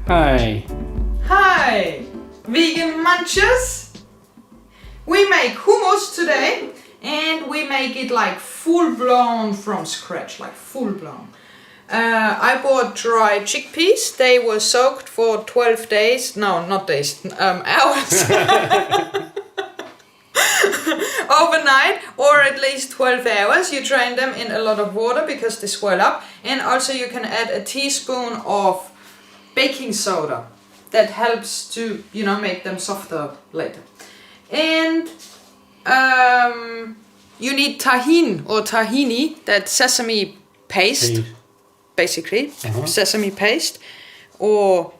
Hi. Hi, vegan munchers. We make hummus today and we make it like full blown from scratch, like full blown. I bought dry chickpeas. They were soaked for 12 days. No, not days, hours. Overnight, or at least 12 hours. You drain them in a lot of water because they swell up. And also you can add a teaspoon of baking soda. That helps to, make them softer later. And you need tahini or tahini, that sesame paste, basically. Sesame paste. Or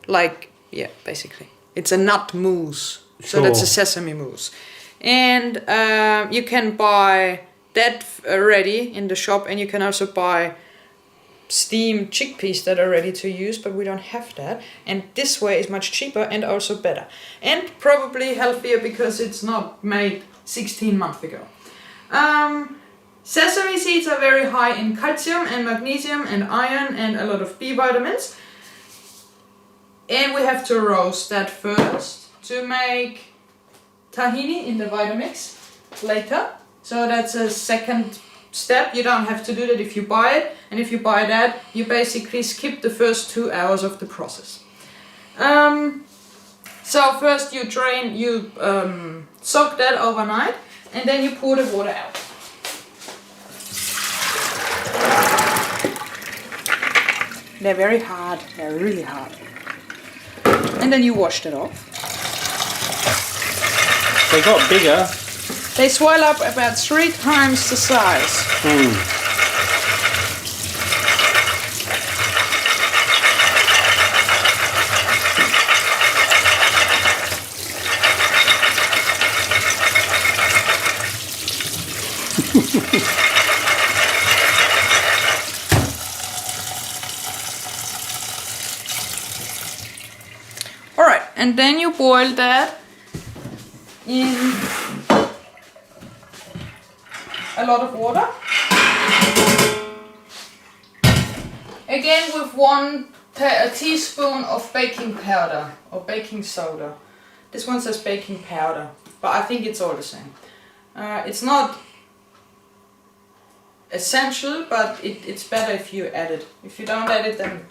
basically. It's a nut mousse. So that's a sesame mousse. And you can buy that ready in the shop, and you can also buy steamed chickpeas that are ready to use, but we don't have that. And this way is much cheaper and also better. And probably healthier because it's not made 16 months ago. Sesame seeds are very high in calcium and magnesium and iron and a lot of B vitamins. And we have to roast that first to make tahini in the Vitamix later. So that's a second step. You don't have to do that if you buy it, and if you buy that, you basically skip the first 2 hours of the process. So first you soak that overnight, and then you pour the water out. They're very hard, they're really hard. And then you wash it off. They got bigger. They swell up about 3 times the size. Alright, and then you boil that in a lot of water. Again with a teaspoon of baking powder or baking soda. This one says baking powder, but I think it's all the same. It's not essential, but it's better if you add it. If you don't add it, then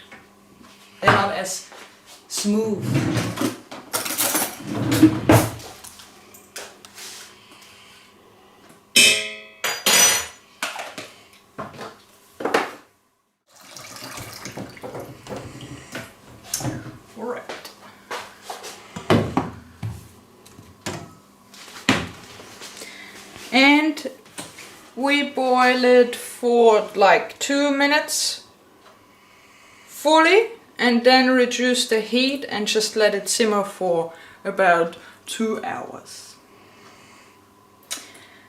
they're not as smooth. And we boil it for like 2 minutes fully, and then reduce the heat and just let it simmer for about 2 hours.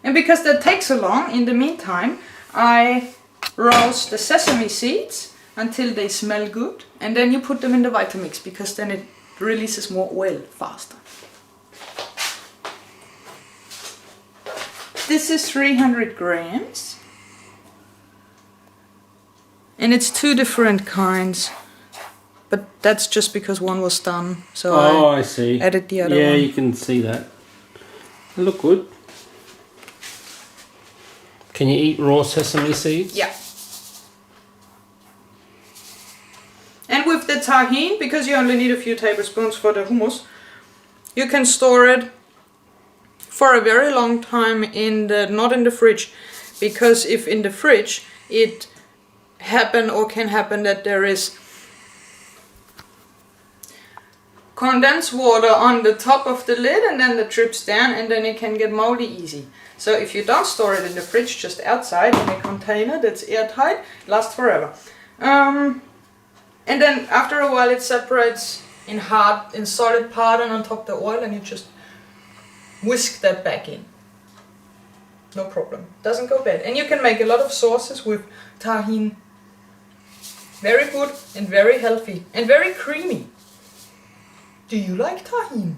And because that takes so long, in the meantime, I roast the sesame seeds until they smell good, and then you put them in the Vitamix because then it releases more oil faster. This is 300 grams, and it's 2 different kinds, but that's just because one was done, so I see. Added the other one. Yeah, you can see that. They look good. Can you eat raw sesame seeds? Yeah. And with the tahini, because you only need a few tablespoons for the hummus, you can store it for a very long time not in the fridge, because if in the fridge it can happen that there is condensed water on the top of the lid and then it drips down, and then it can get moldy easy. So if you don't store it in the fridge, just outside in a container that's airtight, it lasts forever. And then after a while it separates in solid part and on top the oil, and you just whisk that back in. No problem. Doesn't go bad. And you can make a lot of sauces with tahini. Very good and very healthy and very creamy. Do you like tahini?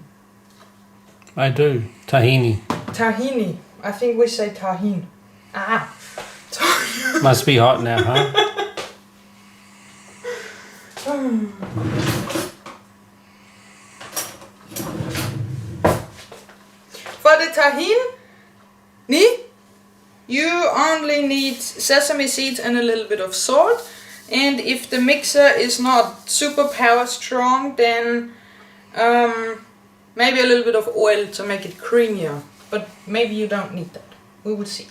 I do. Tahini. Tahini. I think we say tahini. Must be hot now, huh? tahini, you only need sesame seeds and a little bit of salt. And if the mixer is not super power strong, then maybe a little bit of oil to make it creamier. But maybe you don't need that. We will see.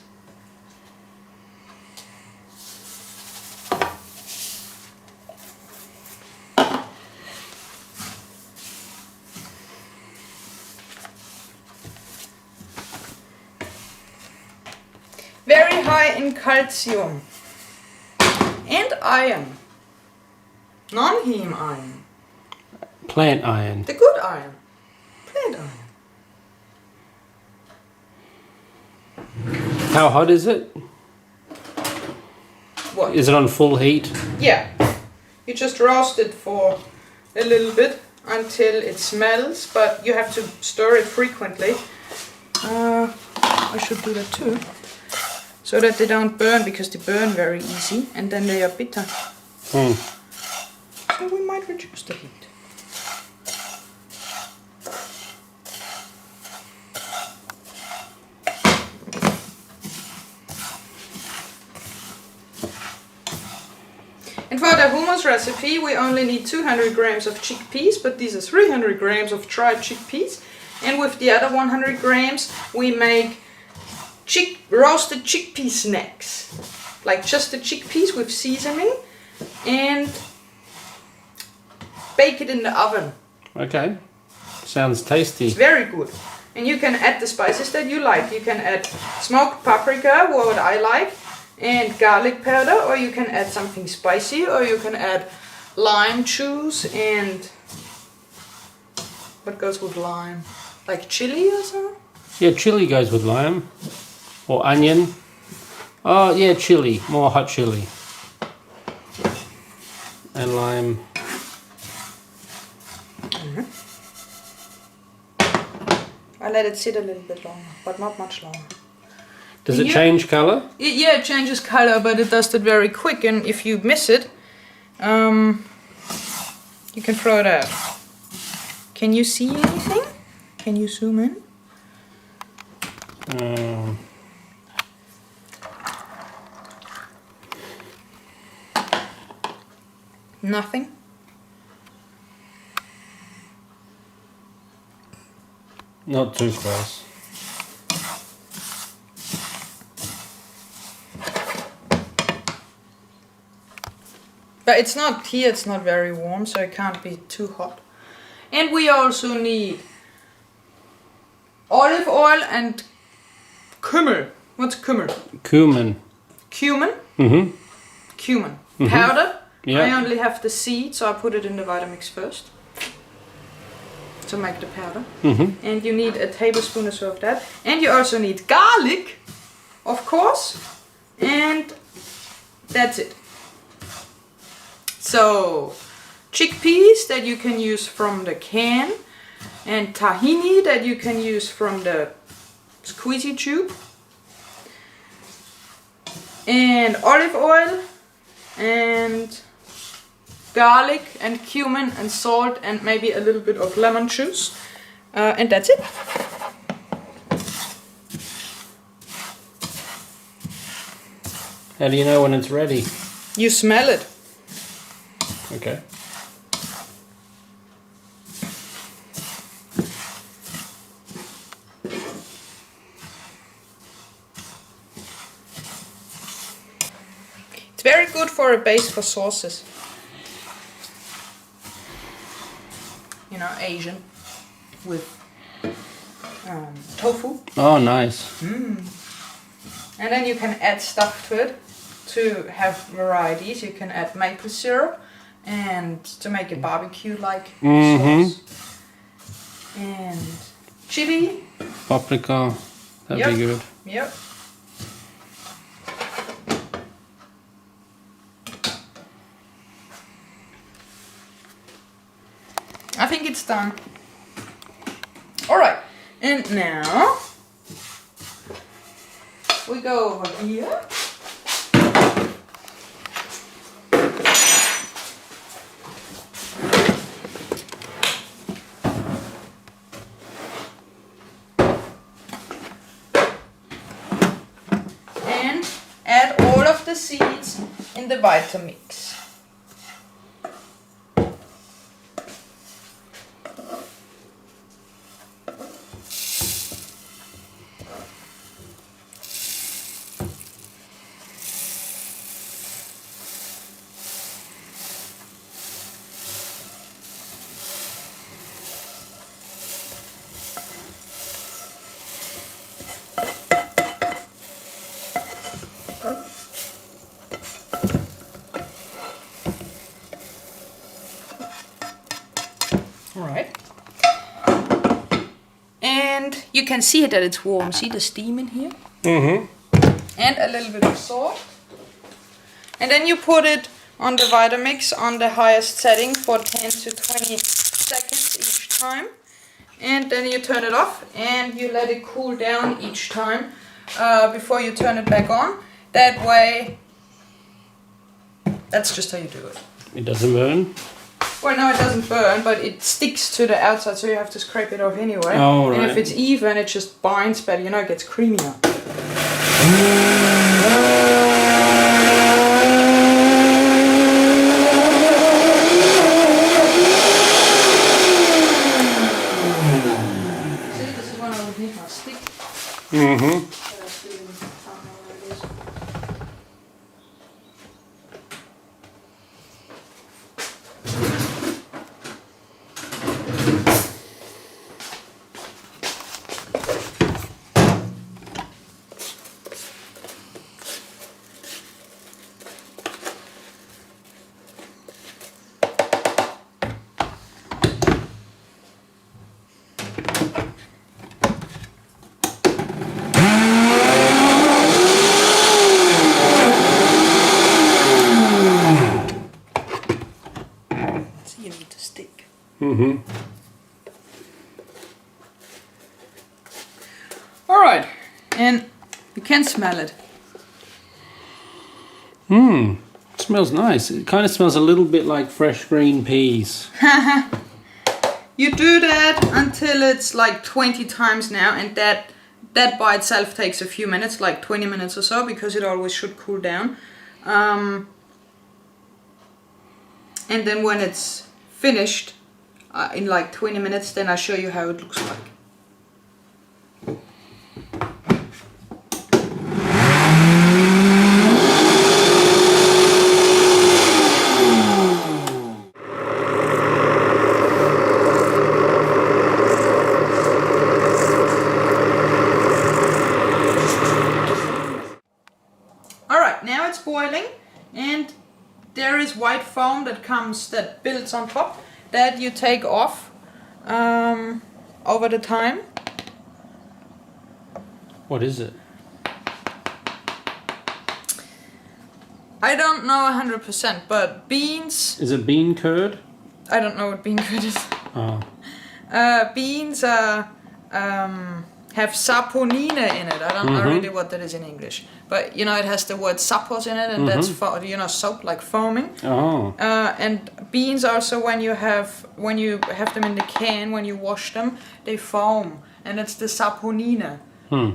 Very high in calcium and iron. Non-heme iron. Plant iron. The good iron. Plant iron. How hot is it? What? Is it on full heat? Yeah. You just roast it for a little bit until it smells, but you have to stir it frequently. I should do that too. So that they don't burn, because they burn very easy and then they are bitter. So we might reduce the heat. And for the hummus recipe we only need 200 grams of chickpeas, but these are 300 grams of dried chickpeas. And with the other 100 grams we make roasted chickpea snacks, like just the chickpeas with seasoning, and bake it in the oven. Okay. Sounds tasty. It's very good. And you can add the spices that you like. You can add smoked paprika, what I like, and garlic powder, or you can add something spicy, or you can add lime juice and what goes with lime? Like chili or something? Yeah, chili goes with lime. Or onion. Oh, yeah, chili. More hot chili. And lime. I let it sit a little bit longer, but not much longer. Does it change colour? Yeah, it changes color, but it does that very quick, and if you miss it, you can throw it out. Can you see anything? Can you zoom in? Nothing? Not too close. But it's not here, it's not very warm, so it can't be too hot. And we also need olive oil and cumin. What's cumin? Cumin. Cumin? Mm-hmm. Cumin. Powder. Yeah. I only have the seed, so I put it in the Vitamix first to make the powder. And you need a tablespoon or so of that. And you also need garlic, of course. And that's it. So, chickpeas that you can use from the can, and tahini that you can use from the squeezy tube, and olive oil, and garlic, and cumin, and salt, and maybe a little bit of lemon juice, and that's it. How do you know when it's ready? You smell it. Okay. It's very good for a base for sauces. You know, Asian with tofu. Oh, nice. And then you can add stuff to it to have varieties. You can add maple syrup and to make a barbecue-like sauce. And chili. Paprika. That'd be good. Yep. I think it's done. Alright, and now we go over here. of the seeds in the Vitamix. Alright. And you can see that it's warm. See the steam in here? Mm-hmm. And a little bit of salt. And then you put it on the Vitamix on the highest setting for 10 to 20 seconds each time. And then you turn it off and you let it cool down each time before you turn it back on. That way, that's just how you do it. It doesn't burn? Well, no, it doesn't burn, but it sticks to the outside, so you have to scrape it off anyway. Oh, and right. if it's even, it just binds better, you know, it gets creamier. See, this is when I would need my stick. Mm-hmm. You need to stick. Mm-hmm. Alright, and you can smell it. It smells nice. It kind of smells a little bit like fresh green peas. You do that until it's like 20 times now, and that by itself takes a few minutes, like 20 minutes or so, because it always should cool down. And then when it's finished in like 20 minutes, then I'll show you how it looks like. Alright, now it's boiling, and there is white foam that builds on top that you take off over the time. What is it? I don't know 100%, but beans... Is it bean curd? I don't know what bean curd is. Oh. Beans have saponine in it. I don't know really what that is in English. But, you know, it has the word sapos in it, and that's, you know, soap, like foaming. Oh. And beans also, when you have them in the can, when you wash them, they foam. And it's the saponine.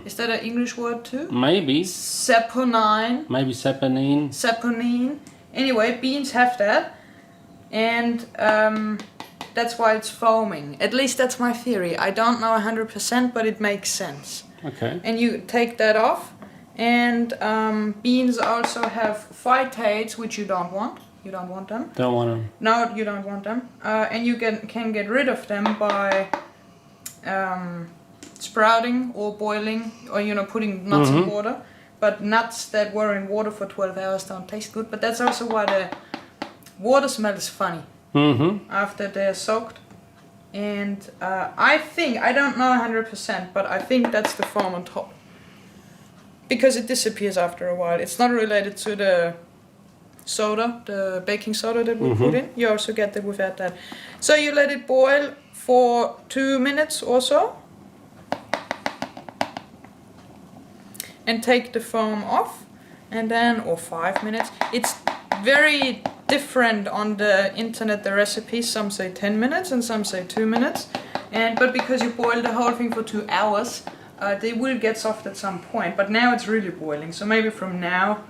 Is that an English word too? Maybe. Saponine. Maybe saponine. Saponine. Anyway, beans have that. And that's why it's foaming. At least that's my theory. I don't know 100%, but it makes sense. Okay. And you take that off. And beans also have phytates, which you don't want. You don't want them. Don't want them. No, you don't want them. And you can get rid of them by sprouting or boiling, or, you know, putting nuts in water. But nuts that were in water for 12 hours don't taste good. But that's also why the water smells funny after they're soaked. And I don't know 100%, but I think that's the foam on top. Because it disappears after a while. It's not related to the soda, the baking soda that we put in. You also get that without that. So you let it boil for 2 minutes or so. And take the foam off. And then, or 5 minutes. It's very different on the internet, the recipes. Some say 10 minutes and some say 2 minutes. But because you boil the whole thing for 2 hours, they will get soft at some point, but now it's really boiling. So maybe from now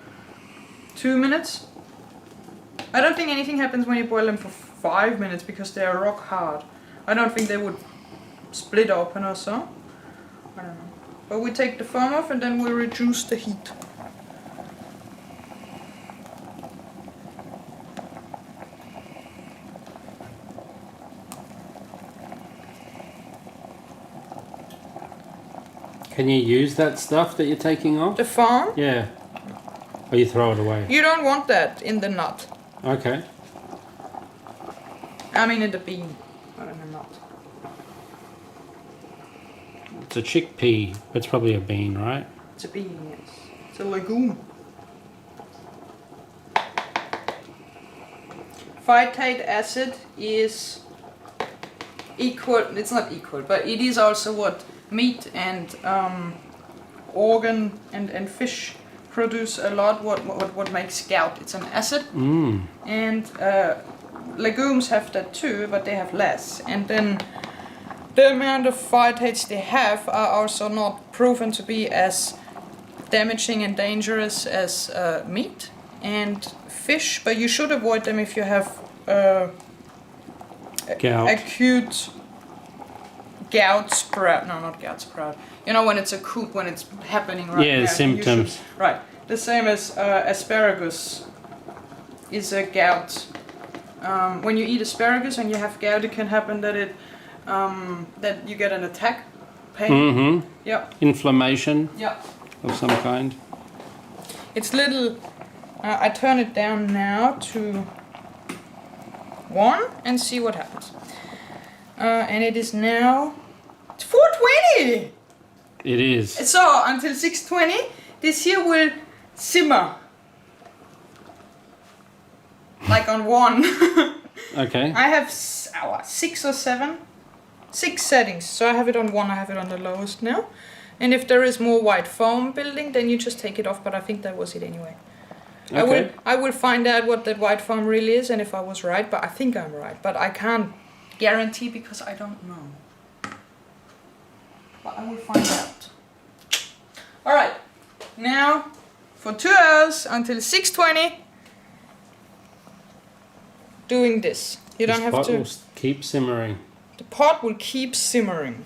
2 minutes. I don't think anything happens when you boil them for 5 minutes because they are rock hard. I don't think they would split open or so. I don't know. But we take the foam off and then we reduce the heat. Can you use that stuff that you're taking off? The foam? Yeah. Or you throw it away? You don't want that in the nut. Okay. I mean in the bean, not in the nut. It's a chickpea. It's probably a bean, right? It's a bean, yes. It's a legume. Phytate acid is equal, it's not equal, but it is also what meat and organ and fish produce a lot, what makes gout. It's an acid. And legumes have that too, but they have less. And then the amount of phytates they have are also not proven to be as damaging and dangerous as meat and fish, but you should avoid them if you have acute gout sprout. No, not gout sprout. You know when it's acute, when it's happening right now. Yeah, symptoms. Right. The same as asparagus is a gout. When you eat asparagus and you have gout, it can happen that it that you get an attack, pain. Mm-hmm. Yeah. Inflammation. Yeah. Of some kind. It's little. I turn it down now to 1 and see what happens. And it is now 4:20. It is. So until 6:20, this here will simmer. Like on 1. Okay. I have 6 or 7. 6 settings. So I have it on 1, I have it on the lowest now. And if there is more white foam building, then you just take it off, but I think that was it anyway. Okay. I will find out what that white foam really is and if I was right, but I think I'm right. But I can't guarantee because I don't know. But I will find out. Alright, now for 2 hours until 6:20, doing this. You don't have to. The pot will keep simmering. The pot will keep simmering.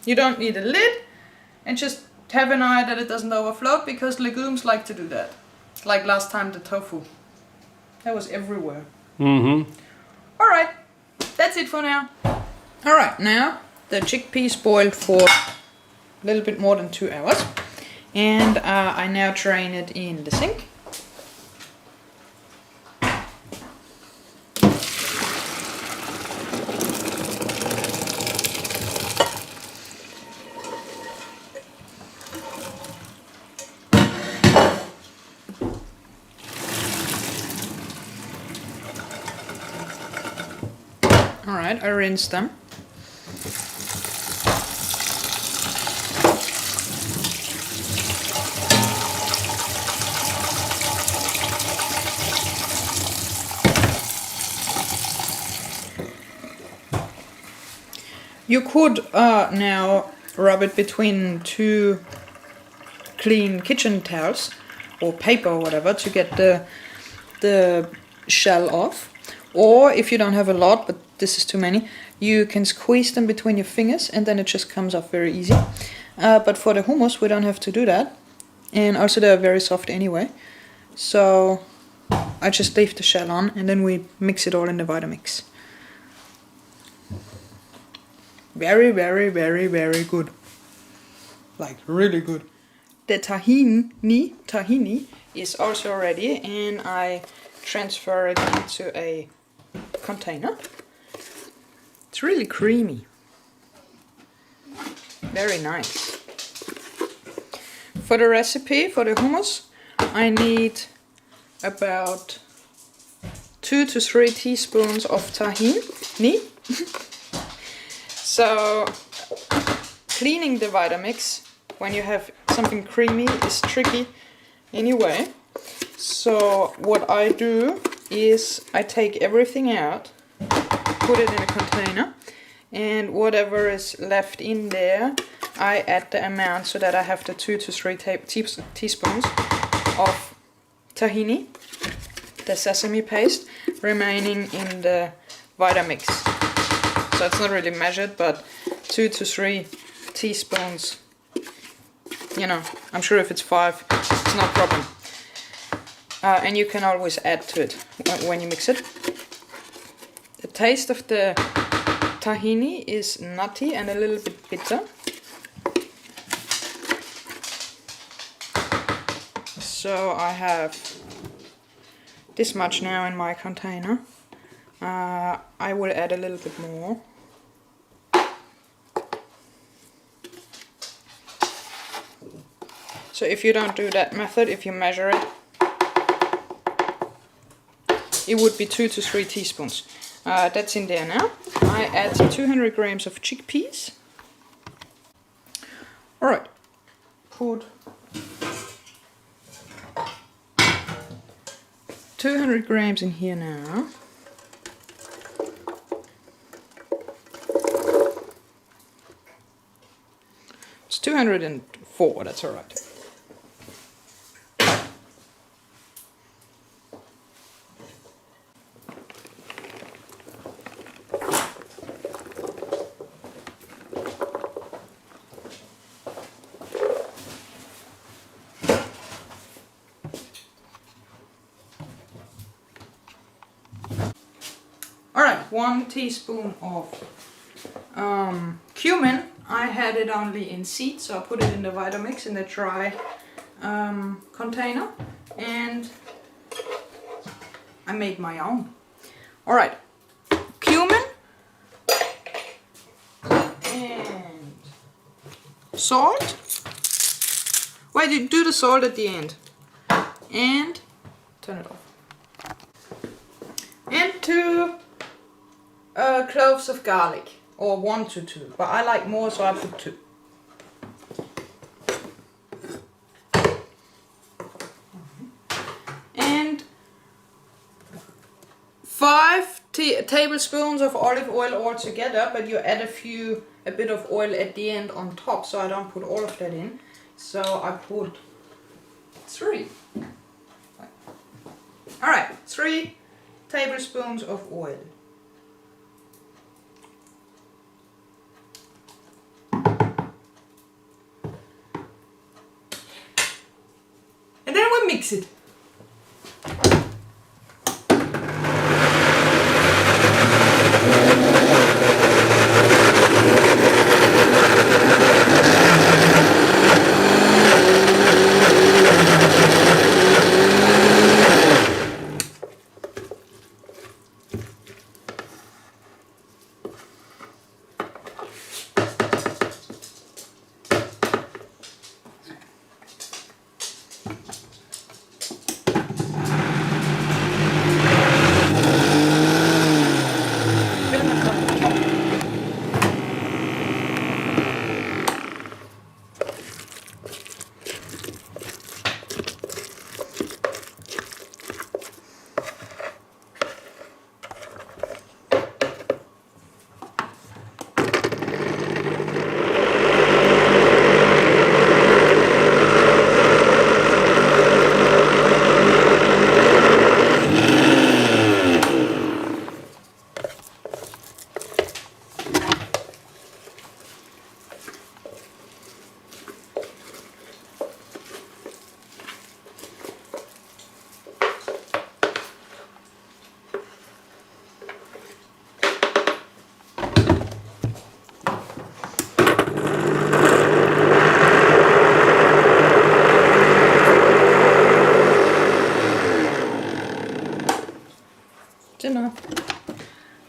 You don't need a lid, and just have an eye that it doesn't overflow because legumes like to do that. Like last time the tofu. That was everywhere. Mm-hmm. Alright, that's it for now. Alright, now the chickpeas boiled for a little bit more than 2 hours. And I now drain it in the sink. Alright, I rinse them. You could now rub it between 2 clean kitchen towels or paper or whatever to get the shell off. Or if you don't have a lot, but this is too many, you can squeeze them between your fingers and then it just comes off very easy. But for the hummus we don't have to do that. And also they're very soft anyway. So I just leave the shell on and then we mix it all in the Vitamix. Very, very, very, very good. Like really good. The tahini is also ready and I transfer it into a container. It's really creamy. Very nice. For the recipe, for the hummus, I need about 2 to 3 teaspoons of tahini. So, cleaning the Vitamix when you have something creamy is tricky anyway. So what I do is I take everything out, put it in a container, and whatever is left in there, I add the amount so that I have the 2 to 3 teaspoons of tahini, the sesame paste, remaining in the Vitamix. So it's not really measured, but 2 to 3 teaspoons. You know, I'm sure if it's 5, it's no problem. And you can always add to it when you mix it. The taste of the tahini is nutty and a little bit bitter. So I have this much now in my container. I will add a little bit more. So if you don't do that method, if you measure it, it would be 2 to 3 teaspoons. That's in there now. I add 200 grams of chickpeas. Alright, put 200 grams in here now. It's 204, that's alright. Alright, 1 teaspoon of cumin. I had it only in seeds, so I put it in the Vitamix in the dry container, and I made my own. Alright, cumin and salt. Wait, you do the salt at the end. And turn it off. And 2 cloves of garlic, or 1 to 2, but I like more, so I put 2. And 5 tablespoons of olive oil altogether, but you add a bit of oil at the end on top, so I don't put all of that in. So I put 3. Alright, 3 tablespoons of oil. And then we mix it.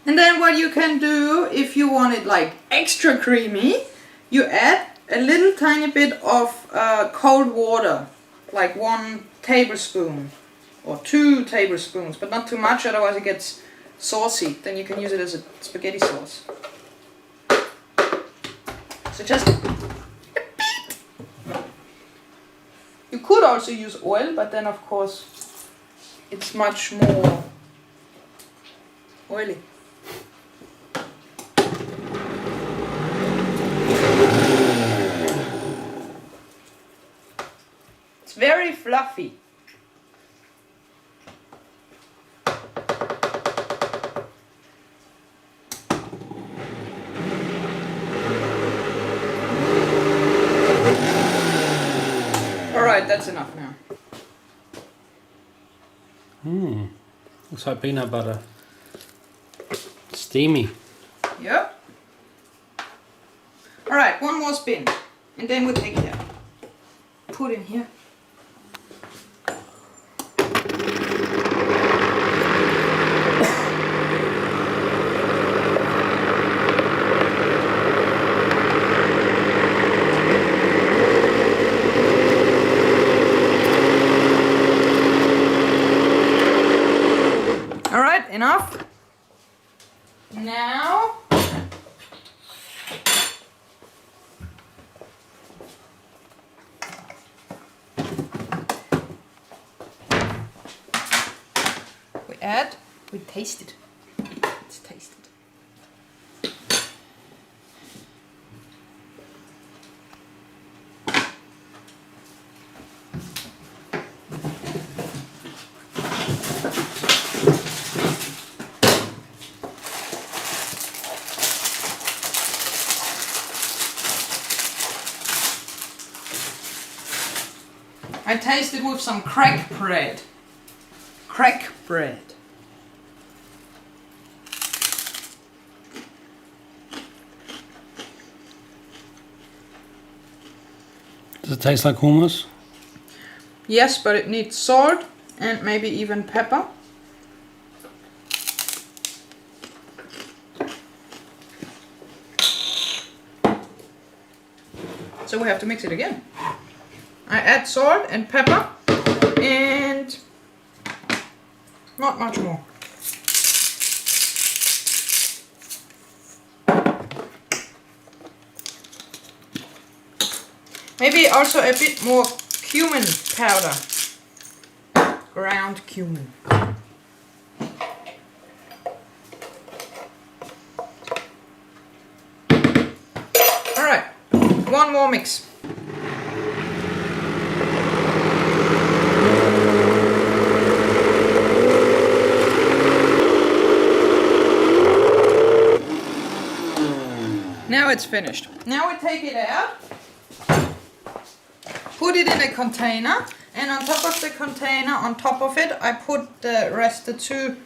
And then what you can do, if you want it like extra creamy, you add a little tiny bit of cold water, like 1 tablespoon or 2 tablespoons, but not too much, otherwise it gets saucy. Then you can use it as a spaghetti sauce. So just a bit. You could also use oil, but then of course it's much more oily. It's very fluffy. Looks like peanut butter. Steamy. Yep. Alright, one more spin. And then we'll take it out. Put in here. Alright, enough. Now we taste it. Let's taste it. I taste it with some crack bread. Crack bread. Does it taste like hummus? Yes, but it needs salt and maybe even pepper. So we have to mix it again. I add salt and pepper and not much more. Maybe also a bit more cumin powder. Ground cumin. Alright, one more mix. Now it's finished. Now we take it out. Put it in a container, and on top of the container, on top of it, I put the 2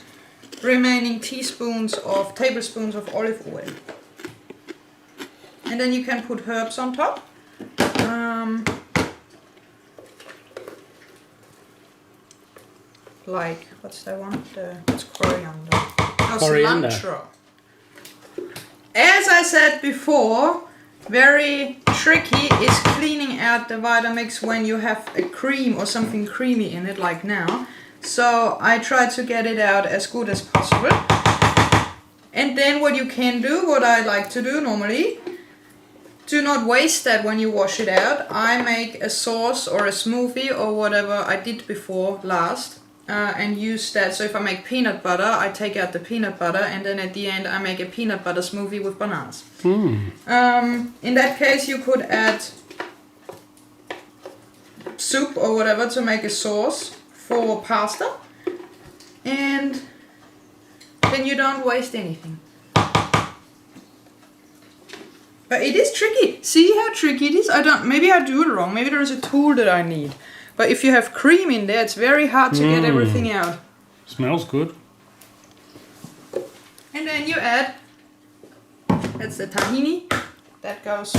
remaining tablespoons of olive oil. And then you can put herbs on top. Like, what's that one? It's coriander. Oh, Coriander. cilantro. As I said before, very tricky is cleaning out the Vitamix when you have a cream or something creamy in it, like now. So I try to get it out as good as possible. And then what you can do, what I like to do normally, do not waste that when you wash it out. I make a sauce or a smoothie or whatever I did before last. And use that. So if I make peanut butter, I take out the peanut butter, and then at the end I make a peanut butter smoothie with bananas. In that case you could add soup or whatever to make a sauce for pasta, and then you don't waste anything. But it is tricky. See how tricky it is? Maybe I do it wrong. Maybe there is a tool that I need. But if you have cream in there, it's very hard to get everything out. Smells good. And then you add, that's the tahini, that goes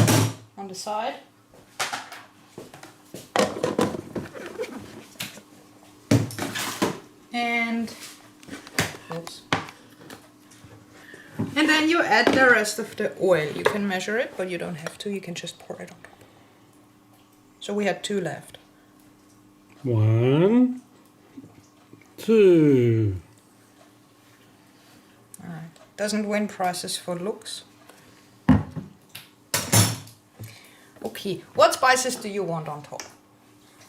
on the side. And, oops. And then you add the rest of the oil. You can measure it, but you don't have to. You can just pour it on top. So we had 2 left. 1, 2. Alright. Doesn't win prizes for looks. Okay, what spices do you want on top?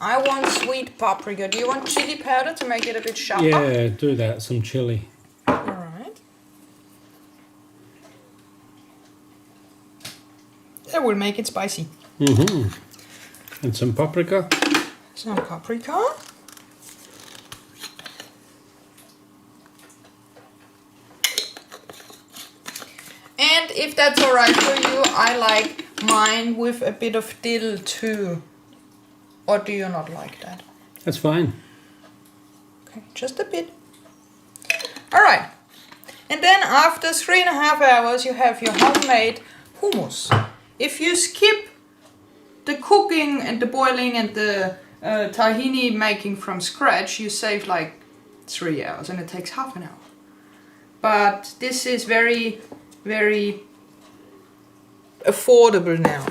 I want sweet paprika. Do you want chili powder to make it a bit sharper? Yeah, do that. Some chili. Alright. That will make it spicy. And some paprika. Some paprika. And if that's alright for you, I like mine with a bit of dill too. Or do you not like that? That's fine. just a bit. Alright, and then after 3.5 hours you have your homemade hummus. If you skip the cooking and the boiling and the tahini making from scratch, you save like 3 hours and it takes half an hour. But this is very, very affordable now.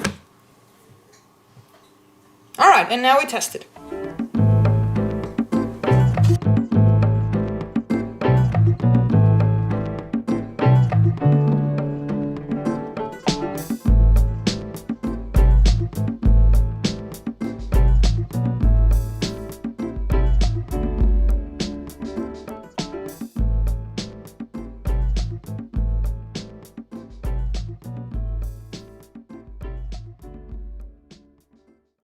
Alright, and now we test it.